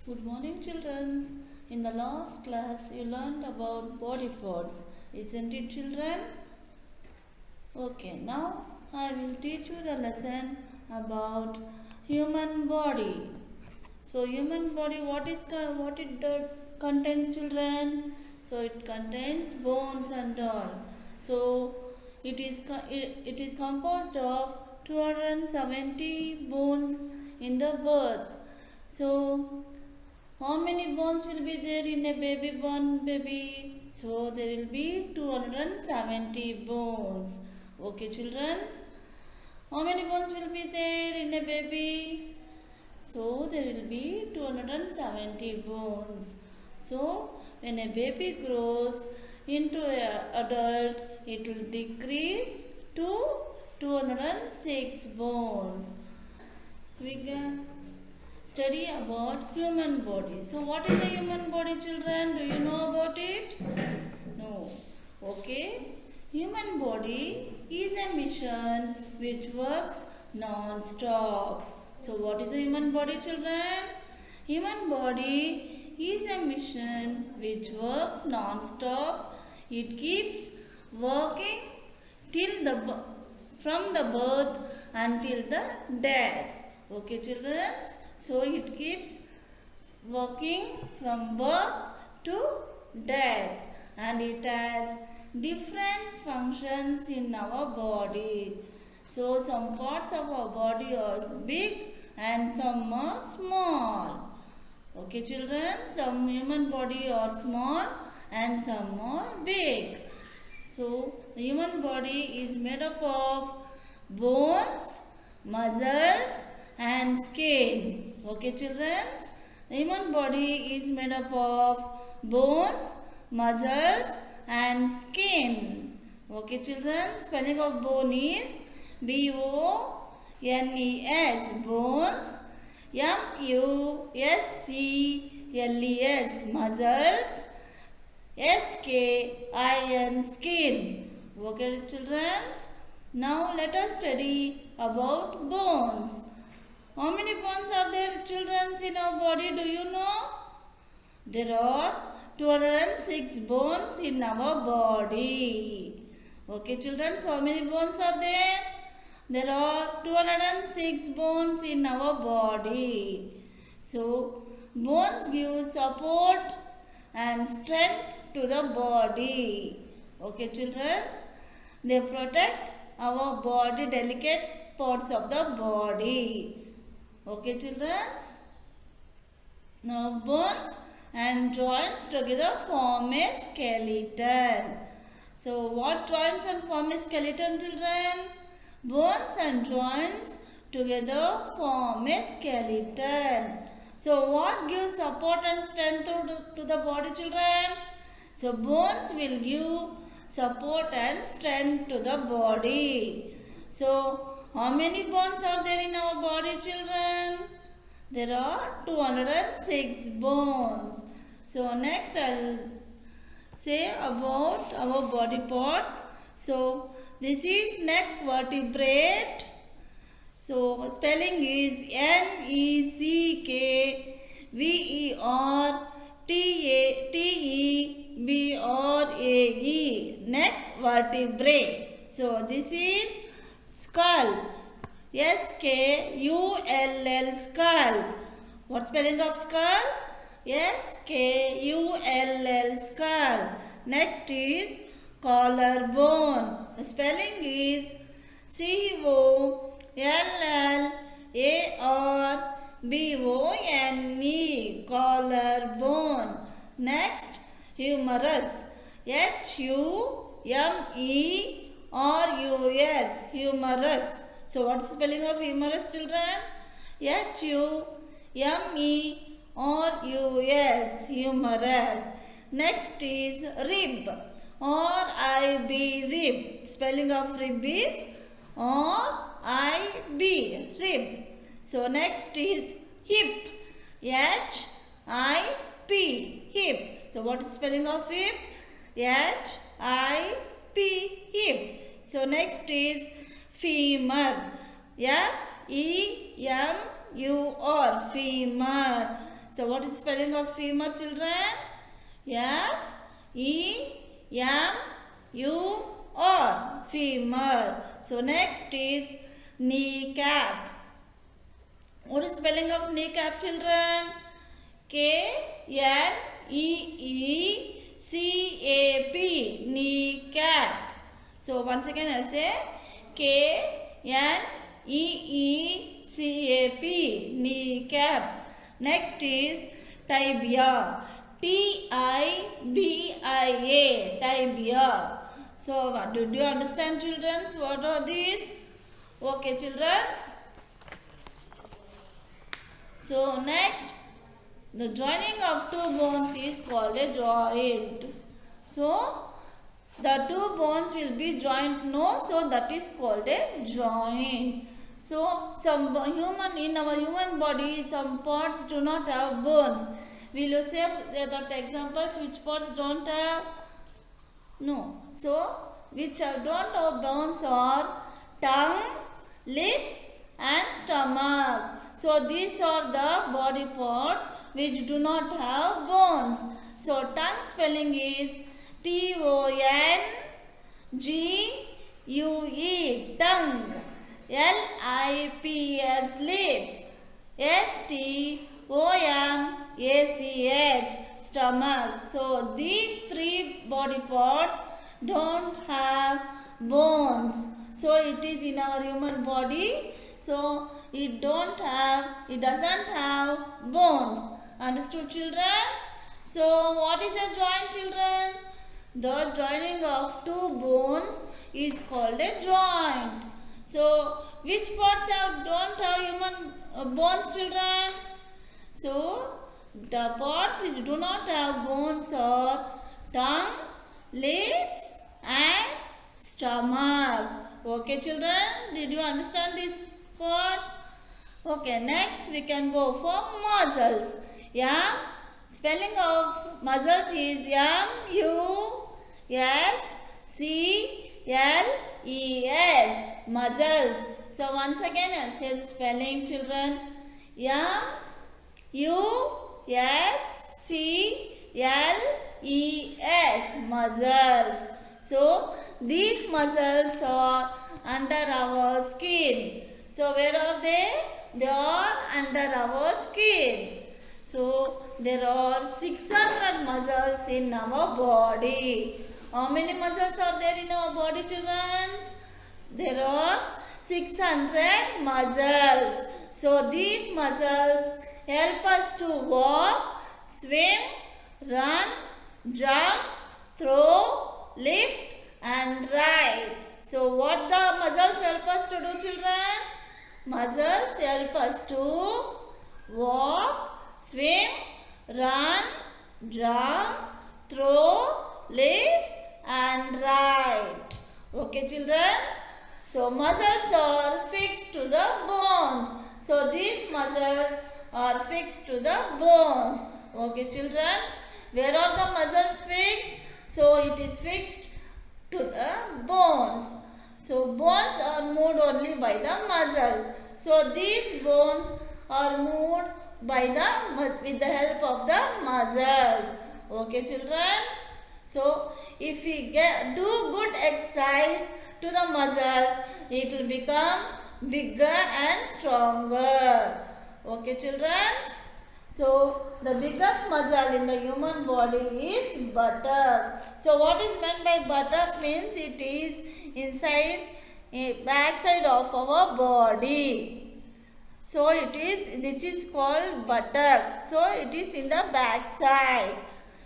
Good morning, children. In the last class, you learned about body parts, isn't it, children? Okay, now I will teach you the lesson about human body. So, human body, what it contains, children? So, it contains bones and all. So, it is composed of 270 bones in the birth. So, how many bones will be there in a baby born baby? So there will be 270 bones. Okay, children. How many bones will be there in a baby? So there will be 270 bones. So when a baby grows into an adult, it will decrease to 206 bones. We can study about human body. So what is a human body, children? Do you know about it? No. Okay. Human body is a machine which works non-stop. So what is a human body, children? Human body is a machine which works non-stop. It keeps working till from the birth until the death. Okay, children. So it keeps working from birth to death, and it has different functions in our body. So some parts of our body are big and some are small. Okay, children, some human body are small and some are big. So the human body is made up of bones, muscles and skin. Okay, children, the human body is made up of bones, muscles and skin. Okay, children, spelling of bone is B-O-N-E-S, bones. M-U-S-C-L-E-S, muscles. S-K-I-N, skin. Okay, children. Now let us study about bones. How many bones are there, children, in our body? Do you know? There are 206 bones in our body. Okay, children, so how many bones are there? There are 206 bones in our body. So, bones give support and strength to the body. Okay, children, they protect our body, delicate parts of the body. Okay, children. Now, bones and joints together form a skeleton. So, what joints and form a skeleton, children? Bones and joints together form a skeleton. So, what gives support and strength to the body, children? So, bones will give support and strength to the body. So, how many bones are there in our body, children? There are 206 bones. So, next I'll say about our body parts. So, this is neck vertebrate. So, spelling is N-E-C-K-V-E-R-T-E-B-R-A-E, neck vertebrae. So, this is skull. S-K-U-L-L, skull. What spelling of skull? S-K-U-L-L, skull. Next is collarbone. The spelling is C-O-L-L-A-R-B-O-N-E, collarbone. Next, humerus. H-U-M-E-R-U-S, humerus. So, what is the spelling of humerus, children? H-U-M-E-R-U-S, humerus. Next is rib. R-I-B, rib. Spelling of rib is R-I-B, rib. So, next is hip. H-I-P, hip. So, what is spelling of hip? H-I-P, hip. So, next is femur. F-E-M-U-R, femur. So what is the spelling of femur, children? F-E-M-U-R, femur. So next is kneecap. What is the spelling of kneecap, children? K-N-E-E-C-A-P, kneecap. So once again I will say K-N-E-E-C-A-P, kneecap. Next is tibia. T-I-B-I-A, tibia. So did you understand, children? What are these? Okay, children. So next, the joining of two bones is called a joint. So the two bones will be joined, no? So that is called a joint. So in our human body, some parts do not have bones. Will you say that examples which parts don't have? No. So which don't have bones are tongue, lips and stomach. So these are the body parts which do not have bones. So tongue spelling is T-O-N-G-U-E, tongue. L-I-P-S, lips. S-T-O-M-A-C-H, stomach. So these three body parts don't have bones. So it is in our human body. So it doesn't have bones. Understood, children? So what is a joint, children? The joining of two bones is called a joint. So which parts don't have human bones, children? So the parts which do not have bones are tongue, lips and stomach. Okay, children, did you understand these parts? Okay, next we can go for muscles. Spelling of muscles is M-U-S-C-L-E-S, muscles. So once again I will say the spelling, children. M-U-S-C-L-E-S, muscles. So these muscles are under our skin. So where are they? They are under our skin. So there are 600 muscles in our body. How many muscles are there in our body, children? There are 600 muscles. So these muscles help us to walk, swim, run, jump, throw, lift and ride. So what the muscles help us to do, children? Muscles help us to walk, swim, run, jump, throw, lift and ride. Okay, children? So muscles are fixed to the bones. So these muscles are fixed to the bones. Okay, children? Where are the muscles fixed? So it is fixed to the bones. So bones are moved only by the muscles. So these bones are moved with the help of the muscles. Okay, children? So if we do good exercise to the muscles, it will become bigger and stronger. Okay, children? So the biggest muscle in the human body is buttock. So what is meant by buttocks means it is inside back side of our body. So this is called buttock. So it is in the back side.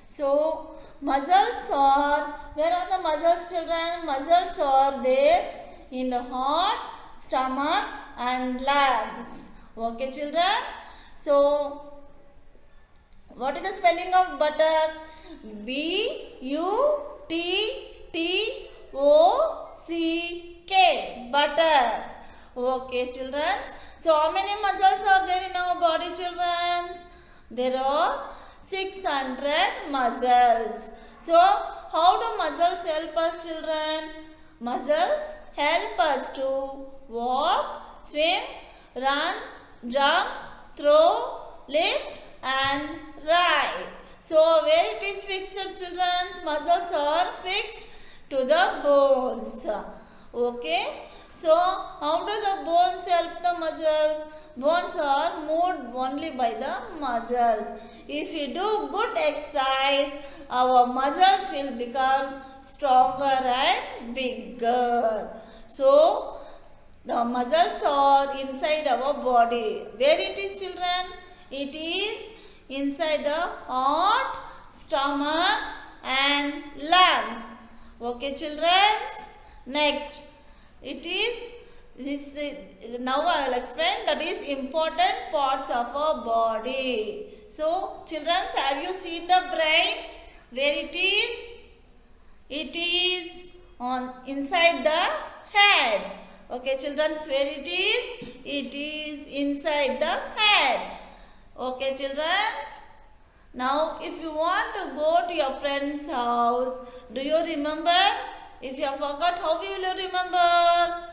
So muscles are, where are the muscles, children? Muscles are there in the heart, stomach and legs. Okay, children? So what is the spelling of buttock? B-U-T-T-O-C-K, buttock. Okay, children. So how many muscles are there in our body, children? There are 600 muscles. So how do muscles help us, children? Muscles help us to walk, swim, run, jump, throw, lift and and right. So where it is fixed, children's muscles are fixed to the bones. Okay. So how do the bones help the muscles? Bones are moved only by the muscles. If we do good exercise, our muscles will become stronger and bigger. So the muscles are inside our body. Where it is, children? It is inside the heart, stomach and lungs. Okay, children? Next, it is this. Now I will explain that is important parts of our body. So, children, have you seen the brain? Where it is? It is on inside the head. Okay, children, where it is? It is inside the head. Okay, children. Now, if you want to go to your friend's house, do you remember? If you have forgot, how will you remember?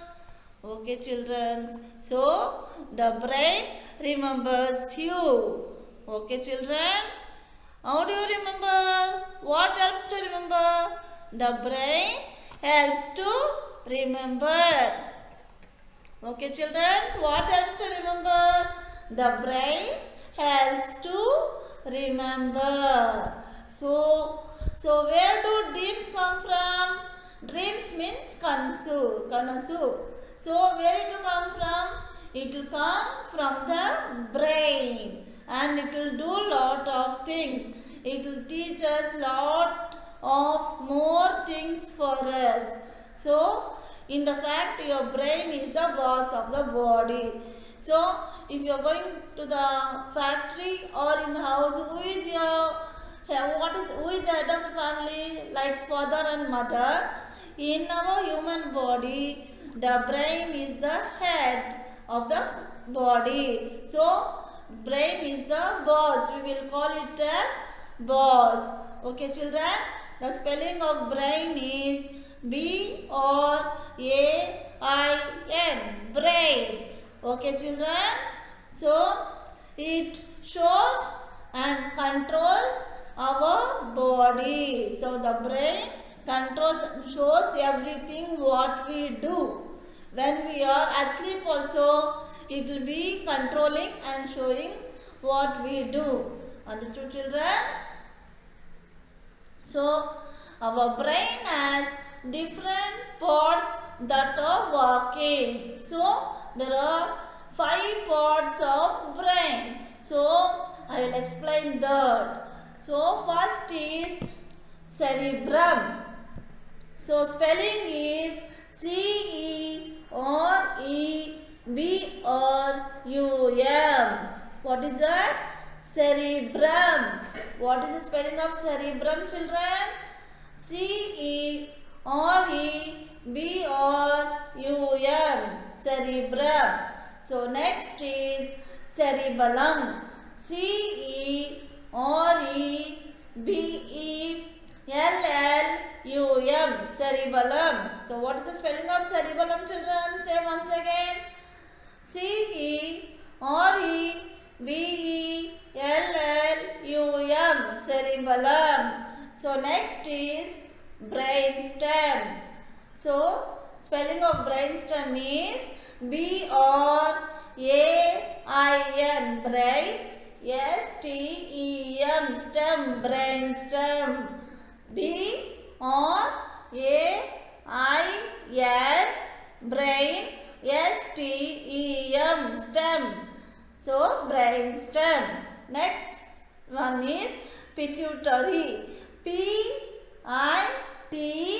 Okay, children. So, the brain remembers you. Okay, children. How do you remember? What helps to remember? The brain helps to remember. Okay, children. What helps to remember? The brain helps to remember. So where do dreams come from? Dreams means kanasu. So where it will come from? It will come from the brain, and it will do lot of things. It will teach us lot of more things for us. So in the fact, your brain is the boss of the body. So if you are going to the factory or in the house, who is the head of the family? Like father and mother. In our human body, the brain is the head of the body. So brain is the boss. We will call it as boss. Okay, children. The spelling of brain is BRAIN. Brain. Okay, children. So it shows and controls our body. So the brain controls and shows everything what we do. When we are asleep also, it will be controlling and showing what we do. Understood, children? So our brain has different parts that are working. So there are 5 parts of brain. So I will explain that. So first is cerebrum. So spelling is CEREBRUM. What is that? Cerebrum. What is the spelling of cerebrum, children? CEREBRUM. Cerebrum. So next is cerebellum. CEREBELLUM. Cerebellum. So what is the spelling of cerebellum, children? Say once again. CEREBELLUM. Cerebellum. So next is brainstem. So spelling of brainstem is BRAIN. Brain. STEM. Stem. Brainstem. BRAIN. Brain. STEM. Stem. So brainstem. Next one is pituitary. PITUITARY.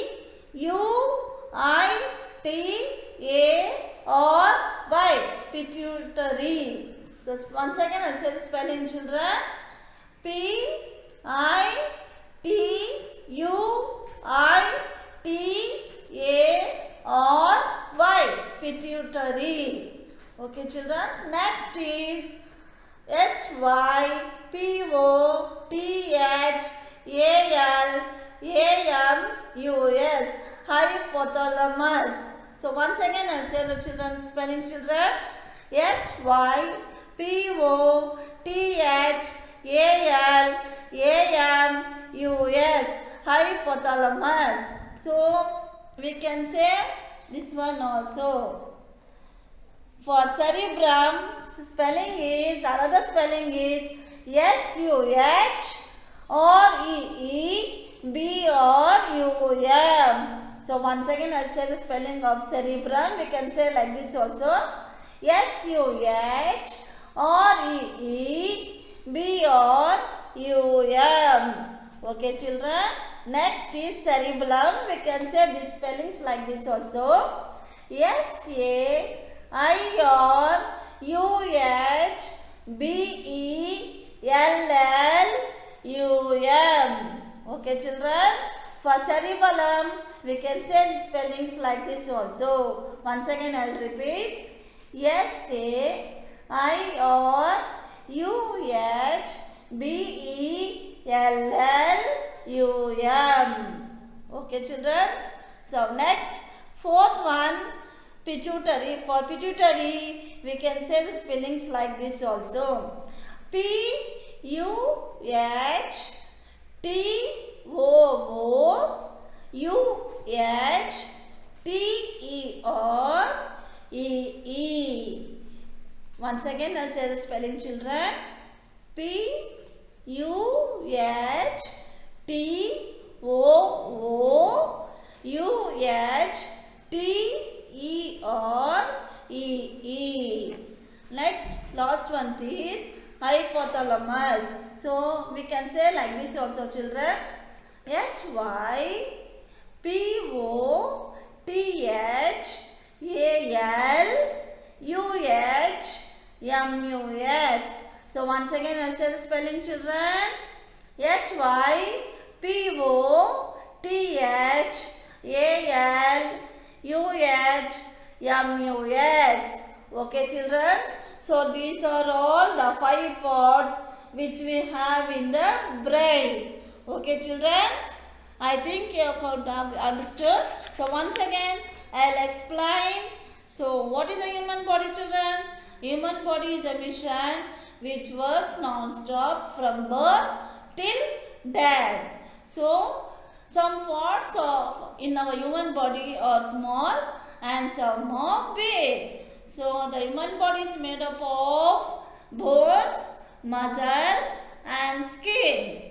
Pituitary. So once again I will say the spelling, children. PITUITARY. Pituitary. Okay, children. Next is HYPOTHALAMUS. Hypothalamus. So once again I will say the children spelling, children. HYPOTHALAMUS. A-L-A-M-U-S, hypothalamus. So we can say this one also. For cerebrum, spelling is, another spelling is S-U-H-R-E-E-B-R-U-M. So once again I'll say the spelling of cerebrum. We can say like this also. S-U-H-R-E-E-B-R-U-M. Okay children. Next is cerebellum. We can say these spellings like this also. S-A-I-R-U-H-B-E-L-L-U-M. Okay children. For cerebellum, we can say the spellings like this also. Once again I will repeat. S-A-I-R-U-H-B-E-L-L-U-M. Okay children. So next, fourth one, pituitary. For pituitary, we can say the spellings like this also. P-U-H-T-O-O-U-H-T-E-R-E-E. Once again, I'll say the spelling children. P-U-H-T-O-O-U-H-T-E-R-E-E. Next, last one is hypothalamus. So we can say like this also children. Hypothalamus. So once again I'll say the spelling children. Hypothalamus. Okay children. So these are all the 5 parts which we have in the brain. Okay children. I think you have understood. So once again I'll explain. So what is a human body children? Human body is a machine which works non-stop from birth till death. So some parts of in our human body are small and some are big. So the human body is made up of bones, muscles and skin.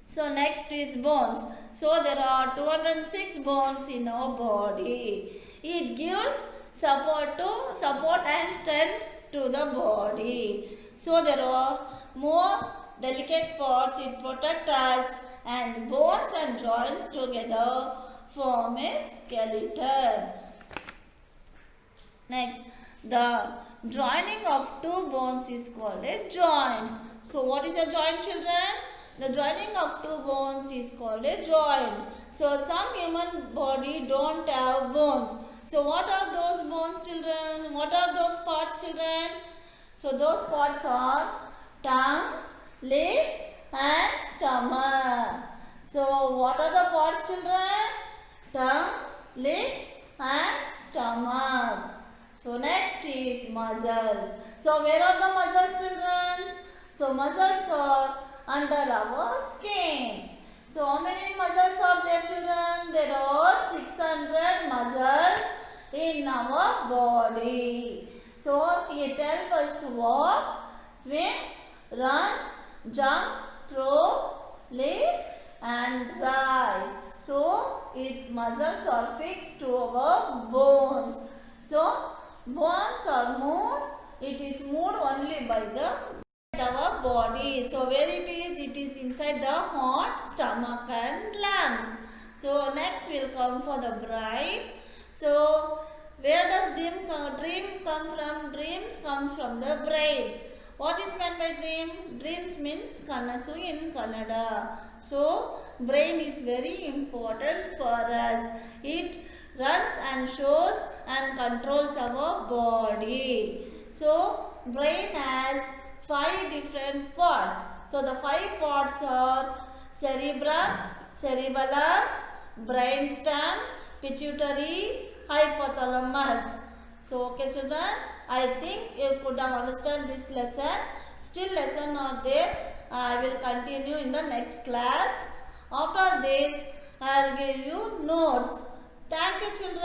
So next is bones. So there are 206 bones in our body. It gives support and strength to the body. So there are more delicate parts. It protects us, and bones and joints together form a skeleton. Next, the joining of two bones is called a joint. So what is a joint children? The joining of two bones is called a joint. So some human body don't have bones. So what are those bones children? What are those parts children? So those parts are tongue, lips and stomach. So what are the parts children? Tongue, lips and stomach. So next is muscles. So where are the muscles children? So muscles are under our skin. So how many muscles are there children? There are 600 muscles in our body. So it helps us to walk, swim, run, jump, throw, lift and ride. So muscles are fixed to our bones. So bones are moved. It is moved only by our body. So where it is inside the heart, stomach and lungs. So next will come for the brain. So where does dream come from? Dreams comes from the brain. What is meant by dream? Dreams means kanasu in Kannada. So brain is very important for us. It runs and shows and controls our body. So brain has 5 different parts. So the 5 parts are cerebrum, cerebellum, brainstem, pituitary, hypothalamus. So okay children, I think you could have understood this lesson. Still lesson are there. I will continue in the next class. After this, I will give you notes. Thank you, children.